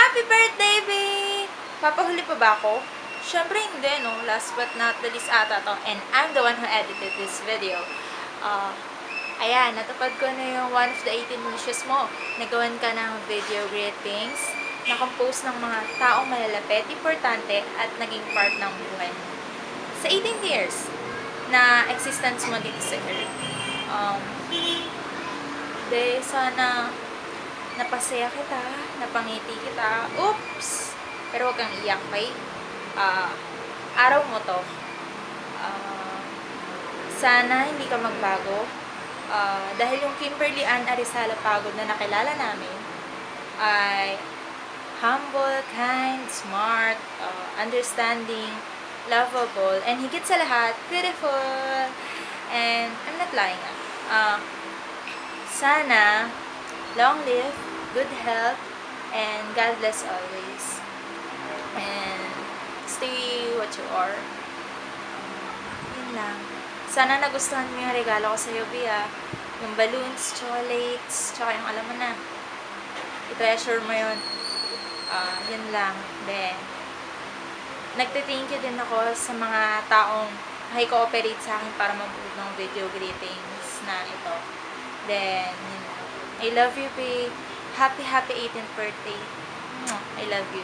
Happy birthday, babe! Papahuli pa ba ako? Siyempre hindi, no? Last but not the least ata to. And I'm the one who edited this video. Ayan, natupad ko na yung one of the 18 wishes mo. Nagawan ka ng video greetings na compose ng mga taong malalapit, importante, at naging part ng buhay mo. Sa 18 years na existence mo dito sa Earth, sana napasaya kita, napangiti kita. Oops! Pero huwag kang iyak, okay? Araw mo to. Sana hindi ka magbago. Dahil yung Kimberly Ann Arizala Pagod na nakilala namin ay humble, kind, smart, understanding, lovable, and higit sa lahat, beautiful. And I'm not lying. Sana long live, good health, and God bless always. And stay what you are. Yun lang. Sana nagustuhan mo yung regalo ko sa'yo, Bia. Yung balloons, chocolates, tsaka yung alam mo na. I-treasure mo yun. Yun lang. Then, nagte-thank you din ako sa mga taong nakikooperate sa akin para mabuo ng video greetings na ito. Then, yun lang. I love you, babe. Happy 18th birthday. I love you.